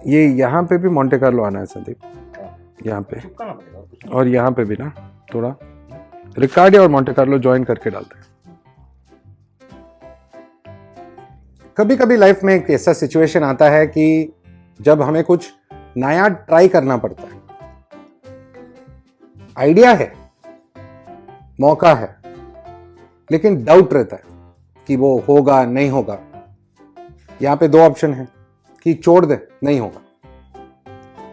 ये यहाँ पे भी मोंटे कार्लो आना है संदीप, यहाँ पे और यहाँ पे भी ना थोड़ा रिकार्डिया और मोंटे कार्लो ज्वाइन करके डालते हैं। कभी कभी लाइफ में एक ऐसा सिचुएशन आता है कि जब हमें कुछ नया ट्राई करना पड़ता है। आइडिया है, मौका है, लेकिन डाउट रहता है कि वो होगा नहीं होगा। यहां पे दो ऑप्शन है कि छोड़ दे, नहीं होगा,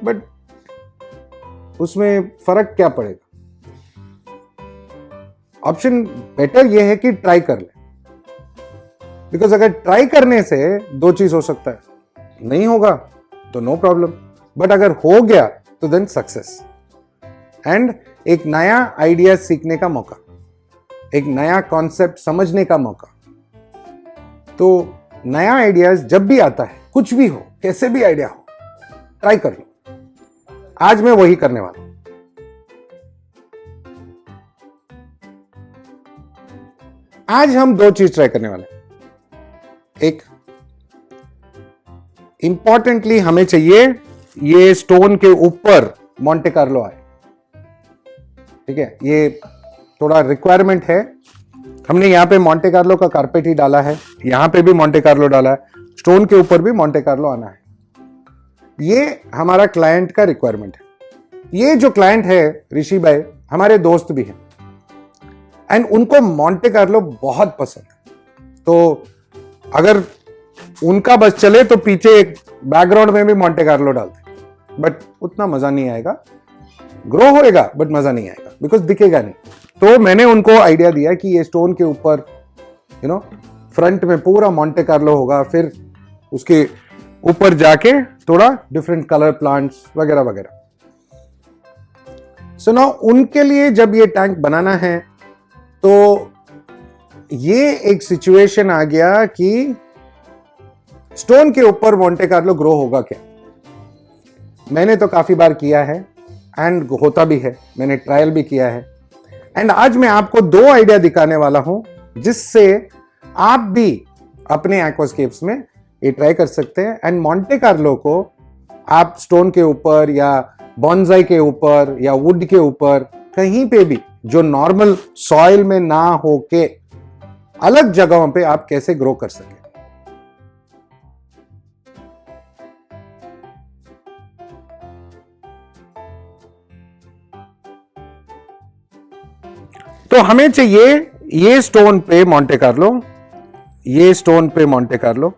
बट उसमें फर्क क्या पड़ेगा? ऑप्शन बेटर यह है कि ट्राई कर ले, बिकॉज अगर ट्राई करने से दो चीज हो सकता है, नहीं होगा तो नो प्रॉब्लम, बट अगर हो गया तो देन सक्सेस एंड एक नया आइडिया सीखने का मौका, एक नया कॉन्सेप्ट समझने का मौका। तो नया आइडियाज जब भी आता है, कुछ भी हो, कैसे भी आइडिया हो, ट्राई कर लो। आज मैं वही करने वाला हूं। आज हम दो चीज ट्राई करने वाले हैं। एक इंपॉर्टेंटली हमें चाहिए ये स्टोन के ऊपर मोंटे कार्लो आए, ठीक है, ये थोड़ा रिक्वायरमेंट है। हमने यहां पे मोंटे कार्लो का कारपेट ही डाला है, यहां पे भी मोंटे कार्लो डाला है, स्टोन के ऊपर भी मोंटे कार्लो आना है। ये हमारा क्लाइंट का रिक्वायरमेंट है। ये जो क्लाइंट है ऋषि भाई हमारे दोस्त भी हैं एंड उनको मोंटे कार्लो बहुत पसंद है। तो अगर उनका बस चले तो पीछे एक बैकग्राउंड में भी मोंटे कार्लो डालते, बट उतना मजा नहीं आएगा। ग्रो होएगा बट मजा नहीं आएगा, बिकॉज दिखेगा नहीं। तो मैंने उनको आइडिया दिया कि ये स्टोन के ऊपर फ्रंट में पूरा मोंटे कार्लो होगा, फिर उसके ऊपर जाके थोड़ा डिफरेंट कलर प्लांट्स वगैरह वगैरह। सो नाउ उनके लिए जब ये टैंक बनाना है तो ये एक सिचुएशन आ गया कि स्टोन के ऊपर मोंटे कार्लो ग्रो होगा क्या। मैंने तो काफी बार किया है एंड होता भी है, मैंने ट्रायल भी किया है एंड आज मैं आपको दो आइडिया दिखाने वाला हूं जिससे आप भी अपने एक्वास्केप्स में ये ट्राई कर सकते हैं एंड मोंटे कार्लो को आप स्टोन के ऊपर या बॉन्साई के ऊपर या वुड के ऊपर कहीं पे भी जो नॉर्मल सॉइल में ना होके अलग जगहों पे आप कैसे ग्रो कर सकें। तो हमें चाहिए ये स्टोन पे मोंटे कार्लो, ये स्टोन पे मोंटे कार्लो,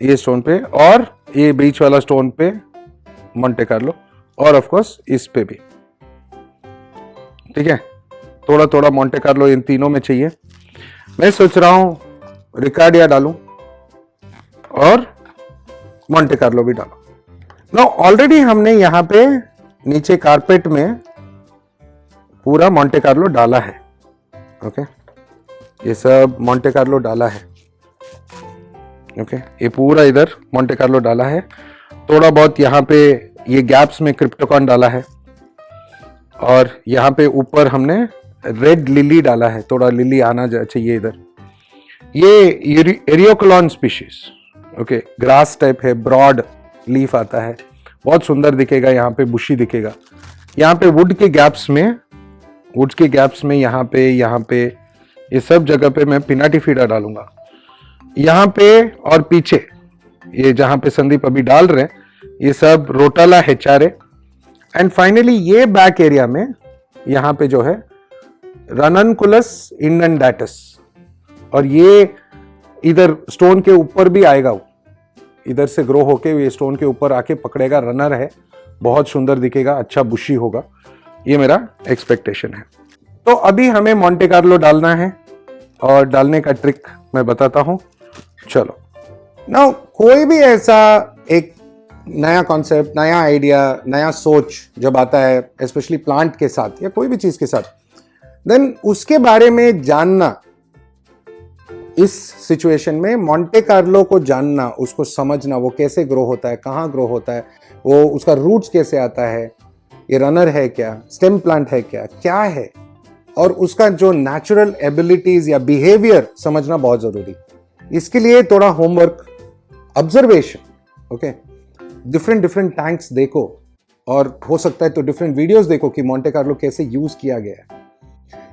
ये स्टोन पे और ये बीच वाला स्टोन पे मोंटे कार्लो और ऑफ कोर्स इस पे भी, ठीक है। थोड़ा थोड़ा मोंटे कार्लो इन तीनों में चाहिए। मैं सोच रहा हूं रिकार्डिया डालूं और मोंटे कार्लो भी डालूं। नो ऑलरेडी हमने यहां पे नीचे कारपेट में पूरा मोंटे कार्लो डाला है, ओके, ये सब मोंटे कार्लो डाला है, ओके, ये पूरा इधर मोंटे कार्लो डाला है। थोड़ा बहुत यहाँ पे ये गैप्स में क्रिप्टोकॉन डाला है और यहाँ पे ऊपर हमने रेड लिली डाला है, थोड़ा लिली आना चाहिए इधर। ये एरियोक्लोन स्पीशीज, ओके, ग्रास टाइप है, ब्रॉड लीफ आता है, बहुत सुंदर दिखेगा, यहाँ पे बुशी दिखेगा। यहाँ पे वुड के गैप्स में यहाँ पे ये सब जगह पे मैं पिनाटिफिडा डालूंगा। यहाँ पे और पीछे ये जहां पे संदीप अभी डाल रहे हैं ये सब रोटाला हेचारे एंड फाइनली ये बैक एरिया में यहाँ पे जो है रननकुलस इंडेंटाटस, और ये इधर स्टोन के ऊपर भी आएगा, वो इधर से ग्रो होके ये स्टोन के ऊपर आके पकड़ेगा। रनर है, बहुत सुंदर दिखेगा, अच्छा बुशी होगा, ये मेरा एक्सपेक्टेशन है। तो अभी हमें मोंटे कार्लो डालना है और डालने का ट्रिक मैं बताता हूं, चलो। नाउ कोई भी ऐसा एक नया कॉन्सेप्ट, नया आइडिया, नया सोच जब आता है, स्पेशली प्लांट के साथ या कोई भी चीज के साथ, देन उसके बारे में जानना, इस सिचुएशन में मोंटे कार्लो को जानना, उसको समझना, वो कैसे ग्रो होता है, कहाँ ग्रो होता है, वो उसका रूट्स कैसे आता है, ये रनर है क्या, स्टेम प्लांट है क्या, क्या है, और उसका जो नेचुरल एबिलिटीज या बिहेवियर समझना बहुत जरूरी। इसके लिए थोड़ा homework, observation, okay, different different tanks देखो, और हो सकता है तो डिफरेंट वीडियोस देखो कि मोंटे कार्लो कैसे यूज किया गया है।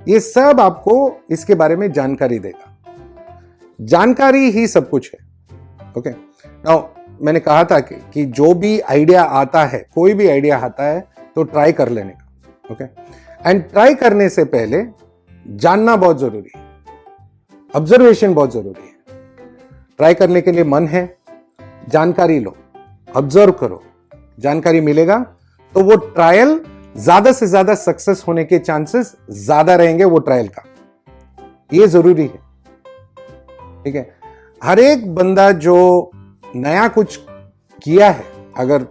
ये सब आपको इसके बारे में जानकारी देगा। जानकारी ही सब कुछ है। ओके, नाउ मैंने कहा था कि जो भी आइडिया आता है, कोई भी आइडिया आता है तो ट्राई कर लेने का। ओके, एंड ट्राई करने से पहले जानना बहुत जरूरी है, ऑब्जर्वेशन बहुत जरूरी है। ट्राई करने के लिए मन है, जानकारी लो, ऑब्जर्व करो, जानकारी मिलेगा तो वो ट्रायल ज्यादा से ज्यादा सक्सेस होने के चांसेस ज्यादा रहेंगे वो ट्रायल का। ये जरूरी है, ठीक है। हर एक बंदा जो नया कुछ किया है, अगर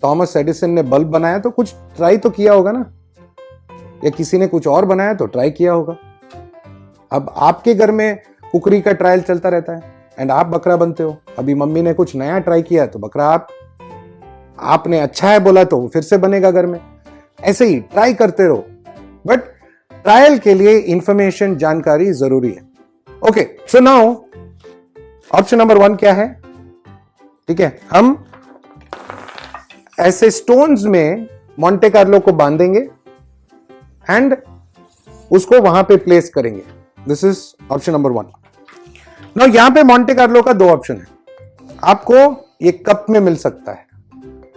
थॉमस एडिसन ने बल्ब बनाया तो कुछ ट्राई तो किया होगा ना, या किसी ने कुछ और बनाया तो ट्राई किया होगा। अब आपके घर में कुकरी का ट्रायल चलता रहता है एंड आप बकरा बनते हो। अभी मम्मी ने कुछ नया ट्राई किया तो बकरा आपने अच्छा है बोला तो फिर से बनेगा घर में। ऐसे ही ट्राई करते रहो, बट ट्रायल के लिए इंफॉर्मेशन, जानकारी जरूरी है। Okay, so now option number 1 क्या है? ठीक है, हम ऐसे स्टोन्स में मोंटे कार्लो को बांधेंगे एंड उसको वहां पे प्लेस करेंगे। This is option number 1। Now यहां पे मोंटे कार्लो का 2 ऑप्शन है। आपको ये कप में मिल सकता है,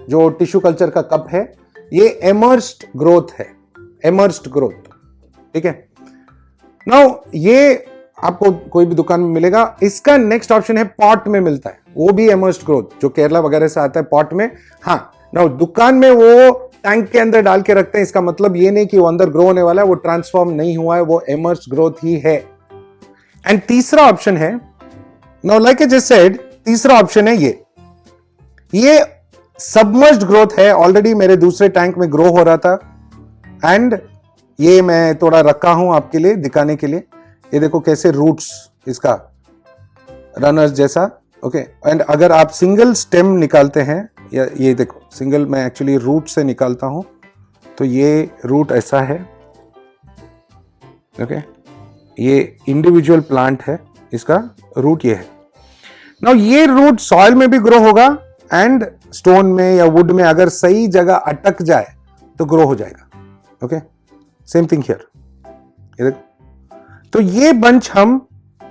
जो टिश्यू कल्चर का कप है, ये एमर्स्ड ग्रोथ है, एमर्स्ड ग्रोथ, ठीक है। नाउ ये आपको कोई भी दुकान में मिलेगा। इसका नेक्स्ट ऑप्शन है पॉट में मिलता है, वो भी एमर्स्ड ग्रोथ, जो केरला वगैरह से आता है पॉट में। हाँ, नाउ दुकान में वो टैंक के अंदर डाल के रखते हैं, इसका मतलब ये नहीं कि वो अंदर ग्रो होने वाला है, वो ट्रांसफॉर्म नहीं हुआ है, वो एमर्स्ड ग्रोथ ही है। एंड तीसरा ऑप्शन है, now like I just said, तीसरा ऑप्शन है ये सबमर्ज्ड ग्रोथ है, ऑलरेडी मेरे दूसरे टैंक में ग्रो हो रहा था एंड ये मैं थोड़ा रखा हूं आपके लिए दिखाने के लिए। ये देखो कैसे रूट्स इसका रनर्स जैसा। ओके, एंड अगर आप सिंगल स्टेम निकालते हैं, या ये देखो सिंगल, मैं एक्चुअली रूट से निकालता हूं तो ये रूट ऐसा है। ओके, ये इंडिविजुअल प्लांट है, इसका रूट ये है। नाउ ये रूट सॉइल में भी ग्रो होगा एंड स्टोन में या वुड में अगर सही जगह अटक जाए तो ग्रो हो जाएगा। ओके, सेम थिंग हियर, ये देखो। तो ये बंच हम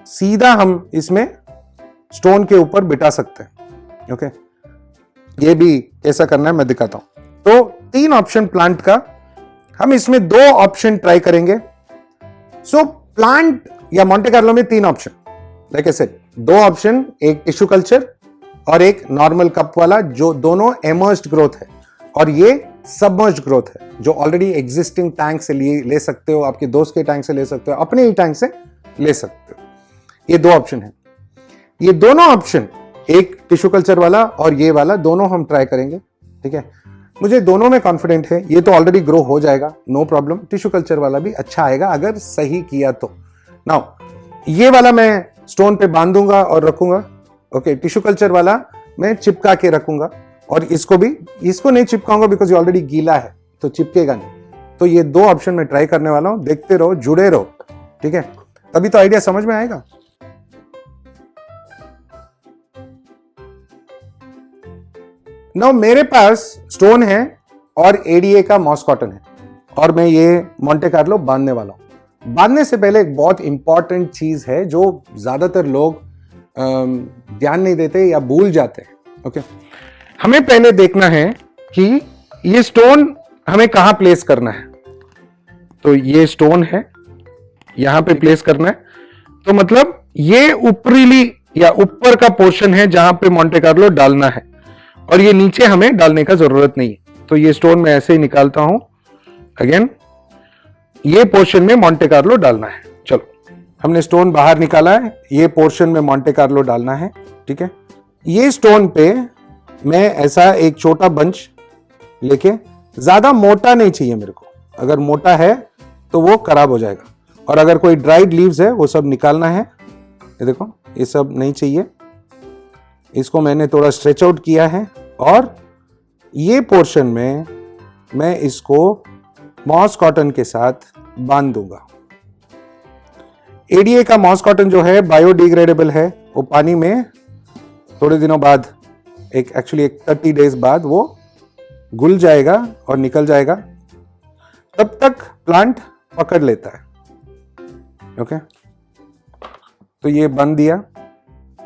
सीधा हम इसमें स्टोन के ऊपर बिठा सकते हैं। ओके, ये भी कैसा करना है मैं दिखाता हूं। तो 3 ऑप्शन प्लांट का, हम इसमें 2 ऑप्शन ट्राई करेंगे। सो प्लांट या मोंटे कार्लो में 3 option, like I said, 2 option, एक टिश्यू कल्चर और एक नॉर्मल कप वाला, जो दोनों एमर्स्ड ग्रोथ है, और ये सबमर्ज्ड ग्रोथ है, जो ऑलरेडी एग्जिस्टिंग टैंक से ले सकते हो, आपके दोस्त के टैंक से ले सकते हो, अपने ही टैंक से ले सकते हो। ये 2 ऑप्शन है। ये दोनों ऑप्शन, एक टिश्यू कल्चर वाला और ये वाला, दोनों हम ट्राई करेंगे। ठीक है, मुझे दोनों में कॉन्फिडेंट है। ये तो ऑलरेडी ग्रो हो जाएगा, नो प्रॉब्लम। टिश्यू कल्चर वाला भी अच्छा आएगा अगर सही किया तो। नाउ ये वाला मैं स्टोन पे बांधूंगा और रखूंगा। ओके, टिश्यू कल्चर वाला मैं चिपका के रखूंगा, और इसको नहीं चिपकाऊंगा बिकॉज ये ऑलरेडी गीला है, तो चिपकेगा नहीं। तो ये 2 ऑप्शन मैं ट्राई करने वाला हूं, देखते रहो, जुड़े रहो, ठीक है, तभी तो आइडिया समझ में आएगा। नाउ मेरे पास स्टोन है और एडीए का मॉस कॉटन है, और मैं ये मोंटे कार्लो बांधने वाला हूं। बांधने से पहले एक बहुत इंपॉर्टेंट चीज है जो ज्यादातर लोग ध्यान नहीं देते या भूल जाते हैं। ओके, हमें पहले देखना है कि ये स्टोन हमें कहां प्लेस करना है। तो ये स्टोन है, यहां पे प्लेस करना है, तो मतलब ये ऊपरीली या ऊपर का पोर्शन है जहां पे मोंटे कार्लो डालना है, और ये नीचे हमें डालने का जरूरत नहीं है। तो ये स्टोन मैं ऐसे ही निकालता हूं, अगेन ये पोर्शन में मोंटे कार्लो डालना है। चलो, हमने स्टोन बाहर निकाला है, ये पोर्शन में मोंटे कार्लो डालना है। ठीक है, ये स्टोन पे मैं ऐसा एक छोटा बंच लेके, ज्यादा मोटा नहीं चाहिए मेरे को, अगर मोटा है तो वो खराब हो जाएगा, और अगर कोई ड्राइड लीव्स है वो सब निकालना है। ये देखो, ये सब नहीं चाहिए, इसको मैंने थोड़ा स्ट्रेच आउट किया है, और ये पोर्शन में मैं इसको मॉस कॉटन के साथ बांध दूंगा। एडीए का मॉस कॉटन जो है बायोडिग्रेडेबल है, वो पानी में थोड़े दिनों बाद एक एक्चुअली एक 30 डेज बाद वो घुल जाएगा और निकल जाएगा, तब तक प्लांट पकड़ लेता है। ओके, तो ये बंद दिया,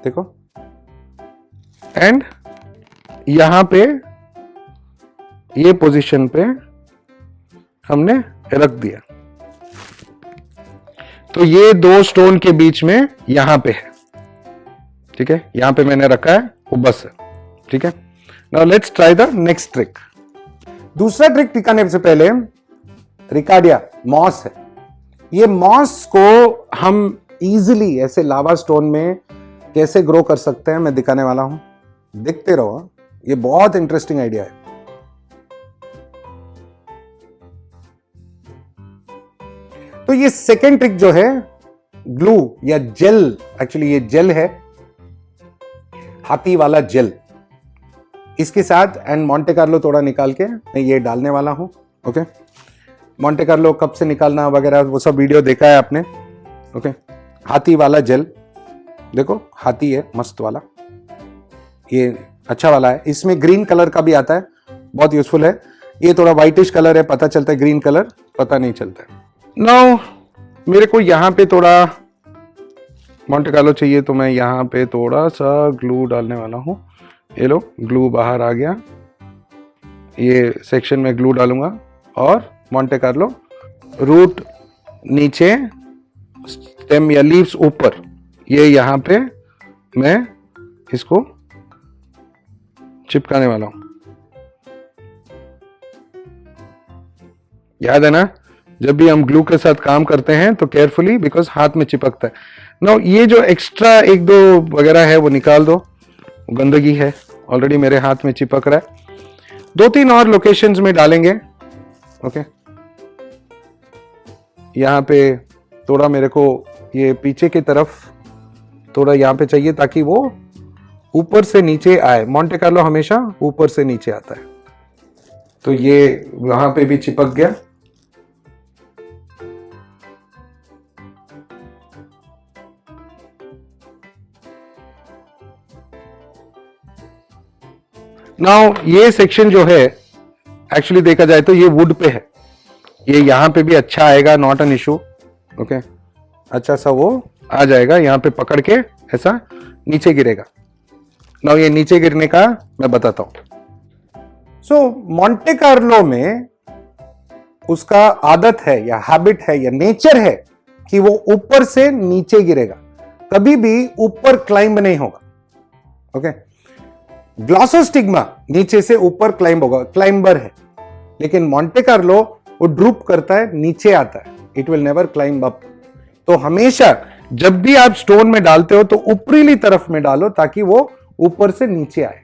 देखो, एंड यहां पे ये पोजीशन पे हमने रख दिया। तो ये दो स्टोन के बीच में यहां पे है, ठीक है, यहां पे मैंने रखा है, वो बस है, ठीक है। Now let's try the next trick. दूसरा ट्रिक दिखाने से पहले, रिकार्डिया मॉस है, ये मॉस को हम इजीली ऐसे लावा स्टोन में कैसे ग्रो कर सकते हैं मैं दिखाने वाला हूं, देखते रहो, ये बहुत इंटरेस्टिंग आइडिया है। तो ये सेकेंड ट्रिक जो है, ग्लू या जेल, एक्चुअली ये जेल है, हाथी वाला जेल, इसके साथ एंड मोंटे कार्लो थोड़ा निकाल के मैं ये डालने वाला हूं। ओके, मोंटे कार्लो कब से निकालना वगैरह वो सब वीडियो देखा है आपने। ओके, हाथी वाला जेल, देखो हाथी है मस्त वाला, ये अच्छा वाला है, इसमें ग्रीन कलर का भी आता है, बहुत यूजफुल है। ये थोड़ा व्हाइटिश कलर है, पता चलता है, ग्रीन कलर पता नहीं चलता है। नाउ मेरे को यहां पे थोड़ा मोंटे कार्लो चाहिए, तो मैं यहां पे थोड़ा सा ग्लू डालने वाला हूं। ये लो, ग्लू बाहर आ गया, ये सेक्शन में ग्लू डालूंगा और मोंटे कार्लो, रूट नीचे, स्टेम या लीव्स ऊपर, ये यहां पे मैं इसको चिपकाने वाला हूं। याद है ना, जब भी हम ग्लू के साथ काम करते हैं तो केयरफुली, बिकॉज हाथ में चिपकता है। नाउ ये जो एक्स्ट्रा एक दो वगैरह है वो निकाल दो, गंदगी है, ऑलरेडी मेरे हाथ में चिपक रहा है। 2-3 और लोकेशंस में डालेंगे। ओके, यहां पे थोड़ा मेरे को ये पीछे की तरफ थोड़ा यहां पे चाहिए ताकि वो ऊपर से नीचे आए। मोंटे कार्लो हमेशा ऊपर से नीचे आता है, तो ये वहां पे भी चिपक गया। नाउ ये सेक्शन जो है, एक्चुअली देखा जाए तो ये वुड पे है, ये यहां पे भी अच्छा आएगा, नॉट एन इशू। ओके, अच्छा सा वो आ जाएगा, यहां पे पकड़ के ऐसा नीचे गिरेगा। नाउ ये नीचे गिरने का मैं बताता हूं। सो मोंटे कार्लो में उसका आदत है या हैबिट है या नेचर है कि वो ऊपर से नीचे गिरेगा, कभी भी ऊपर क्लाइंब नहीं होगा। ओके, ग्लॉसोस्टिग्मा नीचे से ऊपर क्लाइंब होगा, क्लाइंबर है, लेकिन मोंटे कार्लो वो ड्रूप करता है, नीचे आता है, it will never climb up. तो हमेशा जब भी आप स्टोन में डालते हो तो ऊपरीली तरफ में डालो ताकि वो ऊपर से नीचे आए,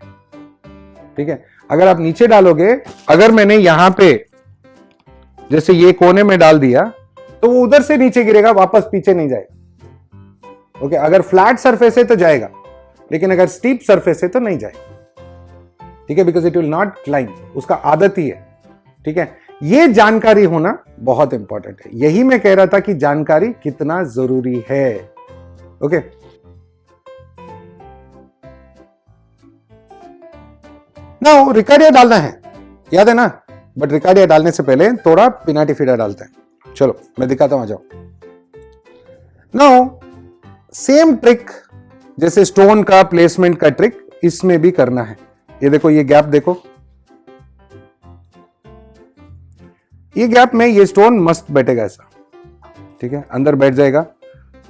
ठीक है। अगर आप नीचे डालोगे, अगर मैंने यहां पे जैसे ये कोने में डाल दिया तो वो उधर से नीचे गिरेगा, वापस पीछे नहीं जाएगा। ओके, अगर फ्लैट सरफेस है तो जाएगा, लेकिन अगर स्टीप सरफेस है तो नहीं जाएगा, ठीक है, because it will not climb, उसका आदत ही है, ठीक है। ये जानकारी होना बहुत इंपॉर्टेंट है, यही मैं कह रहा था कि जानकारी कितना जरूरी है। ओके, नाउ रिकार्डिया डालना है, याद है ना, बट रिकार्डिया डालने से पहले थोड़ा पिनाटिफिडा डालते हैं। चलो मैं दिखाता हूं, आ जाओ। नाउ सेम ट्रिक जैसे स्टोन का प्लेसमेंट का ट्रिक इसमें भी करना है। ये देखो, ये गैप देखो, ये गैप में ये स्टोन मस्त बैठेगा ऐसा, ठीक है, अंदर बैठ जाएगा।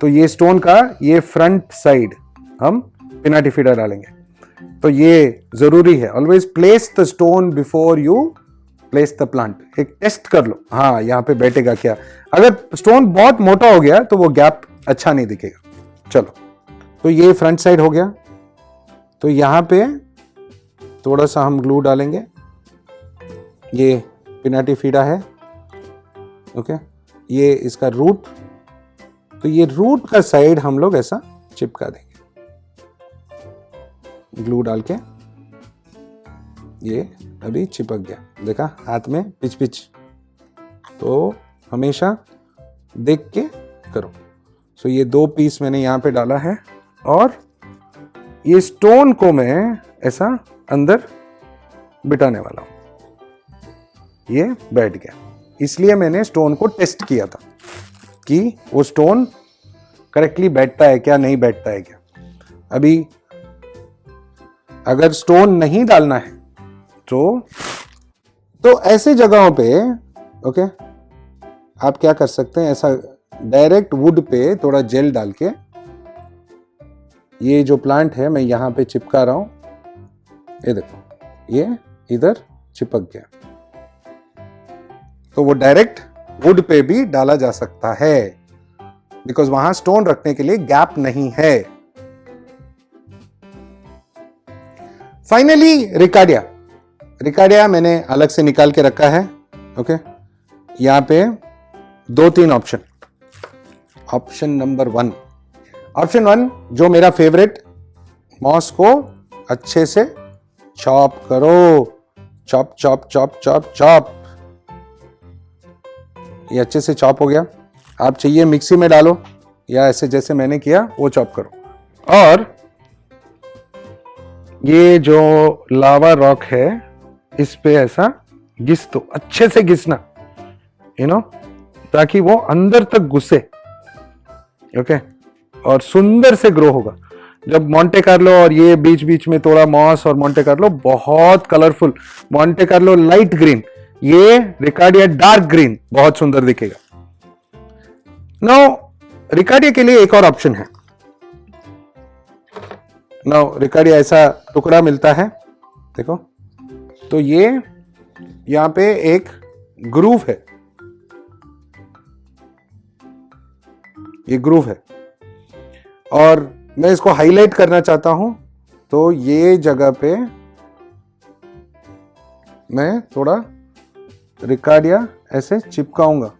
तो ये स्टोन का ये फ्रंट साइड हम पिनाटिफिडा डालेंगे। तो ये जरूरी है, always place the stone before you place the plant. एक टेस्ट कर लो, हाँ यहां पे बैठेगा क्या। अगर स्टोन बहुत मोटा हो गया तो वो गैप अच्छा नहीं दिखेगा। चलो, तो ये फ्रंट साइड हो गया, तो यहां पे थोड़ा सा हम ग्लू डालेंगे, ये पिनाटिफिडा है। ओके, ये इसका रूट, तो ये रूट का साइड हम लोग ऐसा चिपका देंगे ग्लू डाल के। ये अभी चिपक गया, देखा हाथ में पिच पिच। तो हमेशा देख के करो। सो ये 2 पीस मैंने यहां पे डाला है और ये स्टोन को मैं ऐसा अंदर बिठाने वाला हूं। ये बैठ गया, इसलिए मैंने स्टोन को टेस्ट किया था कि वो स्टोन करेक्टली बैठता है क्या, नहीं बैठता है क्या। अभी अगर स्टोन नहीं डालना है तो ऐसे जगहों पे ओके आप क्या कर सकते हैं, ऐसा डायरेक्ट वुड पे थोड़ा जेल डाल के, ये जो प्लांट है मैं यहां पे चिपका रहा हूं, ये देखो ये इधर चिपक गया, तो वो डायरेक्ट वुड पे भी डाला जा सकता है बिकॉज वहां स्टोन रखने के लिए गैप नहीं है। फाइनली रिकार्डिया मैंने अलग से निकाल के रखा है। ओके यहां पे 2-3 ऑप्शन। ऑप्शन नंबर 1 जो मेरा फेवरेट, मॉस को अच्छे से चॉप करो, chop chop chop chop chop. ये अच्छे से चॉप हो गया। आप चाहिए मिक्सी में डालो या ऐसे जैसे मैंने किया वो चॉप करो। और ये जो लावा रॉक है इस पे ऐसा घिस दो, अच्छे से घिसना, ताकि वो अंदर तक घुसे। ओके और सुंदर से ग्रो होगा। जब मोंटे कार्लो और ये बीच बीच में थोड़ा मॉस और मोंटे कार्लो बहुत colourful, Monte Carlo light green, ये रिकार्डिया डार्क ग्रीन, बहुत सुंदर दिखेगा। नाउ रिकार्डिया के लिए एक और ऑप्शन है। नाउ रिकार्डिया ऐसा टुकड़ा मिलता है, देखो, तो ये यहां पे एक ग्रूव है, ये ग्रूव है और मैं इसको हाईलाइट करना चाहता हूं, तो ये जगह पे मैं थोड़ा रिकार्डिया ऐसे चिपकाऊंगा।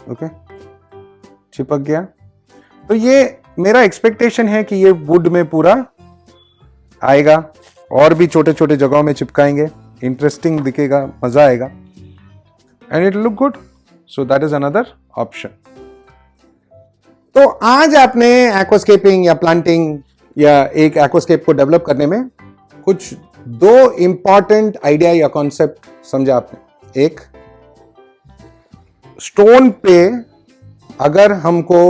ओके चिपक गया। तो ये मेरा एक्सपेक्टेशन है कि ये वुड में पूरा आएगा, और भी छोटे छोटे जगहों में चिपकाएंगे, इंटरेस्टिंग दिखेगा, मजा आएगा, and it look good. So that is another option. तो आज आपने एक्वास्केपिंग या प्लांटिंग या एक एक्वास्केप को डेवलप करने में कुछ 2 इंपॉर्टेंट आइडिया या कॉन्सेप्ट समझा आपने। एक, स्टोन पे अगर हमको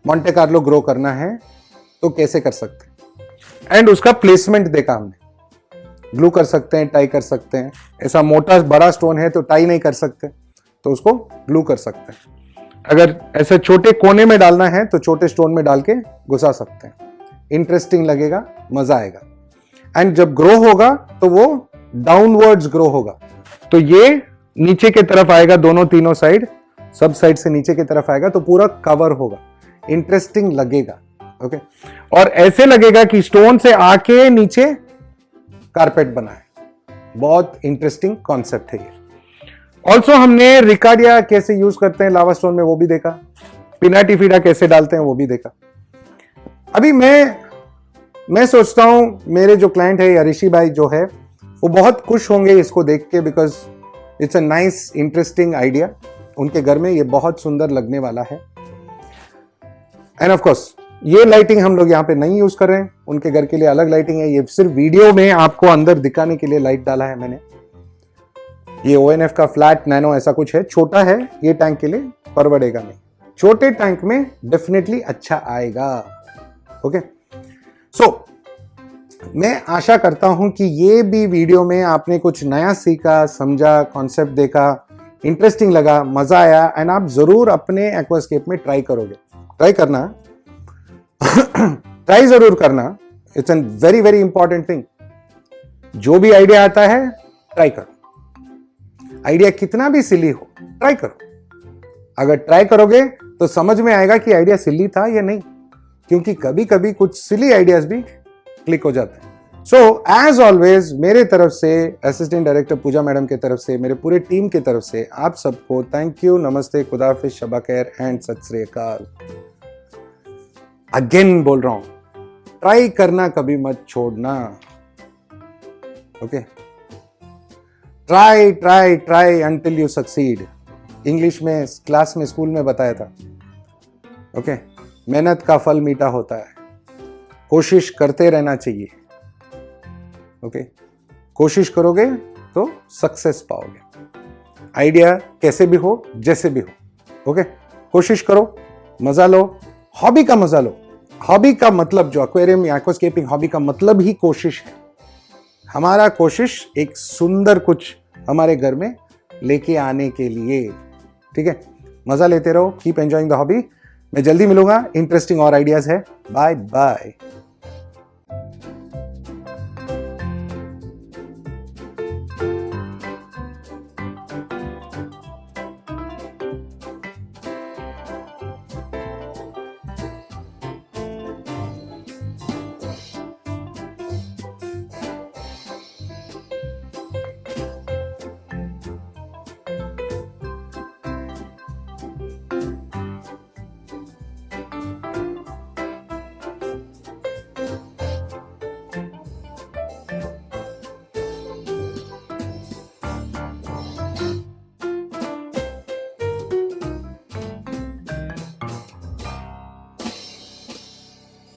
मोंटे कार्लो ग्रो करना है तो कैसे कर सकते हैं, एंड उसका प्लेसमेंट देखा हमने। ग्लू कर सकते हैं, टाई कर सकते हैं, ऐसा मोटा बड़ा स्टोन है तो टाई नहीं कर सकते तो उसको ग्लू कर सकते हैं। अगर ऐसे छोटे कोने में डालना है तो छोटे स्टोन में डाल के घुसा सकते हैं, इंटरेस्टिंग लगेगा, मजा आएगा। एंड जब ग्रो होगा तो वो डाउनवर्ड्स ग्रो होगा, तो ये नीचे की तरफ आएगा, दोनों तीनों साइड, सब साइड से नीचे की तरफ आएगा, तो पूरा कवर होगा, इंटरेस्टिंग लगेगा। ओके और ऐसे लगेगा कि स्टोन से आके नीचे कारपेट बना है। बहुत इंटरेस्टिंग कॉन्सेप्ट है ये। ऑल्सो हमने रिकार्डिया कैसे यूज करते हैं लावा स्टोन में वो भी देखा, पिनाटिफिडा कैसे डालते हैं वो भी देखा। अभी मैं सोचता हूं मेरे जो क्लाइंट है या ऋषि भाई जो है वो बहुत खुश होंगे इसको देख के, because it's a nice interesting idea. उनके घर में ये बहुत सुंदर लगने वाला है। एंड ऑफ कोर्स ये लाइटिंग हम लोग यहाँ पे नहीं यूज कर रहे हैं, उनके घर के लिए अलग लाइटिंग है। ये सिर्फ वीडियो में आपको अंदर दिखाने के लिए लाइट डाला है मैंने। ये ONF का फ्लैट नैनो ऐसा कुछ है, छोटा है, ये टैंक के लिए परवड़ेगा नहीं, छोटे टैंक में डेफिनेटली अच्छा आएगा। ओके सो मैं आशा करता हूं कि ये भी वीडियो में आपने कुछ नया सीखा, समझा, कॉन्सेप्ट देखा, इंटरेस्टिंग लगा, मजा आया, एंड आप जरूर अपने एक्वास्केप में ट्राई करोगे। ट्राई करना ट्राई जरूर करना, it's an very very important thing. जो भी आइडिया आता है ट्राई करो, आइडिया कितना भी सिली हो ट्राई करो। अगर ट्राई करोगे तो समझ में आएगा कि आइडिया सिली था या नहीं, क्योंकि कभी कभी कुछ सिली आइडियाज भी क्लिक हो जाते हैं। सो एज ऑलवेज मेरे तरफ से, असिस्टेंट डायरेक्टर पूजा मैडम के तरफ से, मेरे पूरे टीम की तरफ से आप सबको थैंक यू, नमस्ते, खुदाफिज, शबा खैर एंड सत श्री अकाल। अगेन बोल रहा हूं, ट्राई करना कभी मत छोड़ना। Okay try try try until you succeed. English में क्लास में स्कूल में बताया था। ओके मेहनत का फल मीठा होता है, कोशिश करते रहना चाहिए। ओके, कोशिश करोगे तो सक्सेस पाओगे। आइडिया कैसे भी हो, जैसे भी हो, ओके, कोशिश करो, मजा लो, हॉबी का मजा लो। हॉबी का मतलब जो एक्वेरियम या एक्वास्केपिंग हॉबी का मतलब ही कोशिश है। हमारा कोशिश एक सुंदर कुछ हमारे घर में लेके आने के लिए, ठीक है। मजा लेते रहो, कीप एंजॉइंग द हॉबी। मैं जल्दी मिलूंगा, इंटरेस्टिंग और आइडियाज है। Bye bye.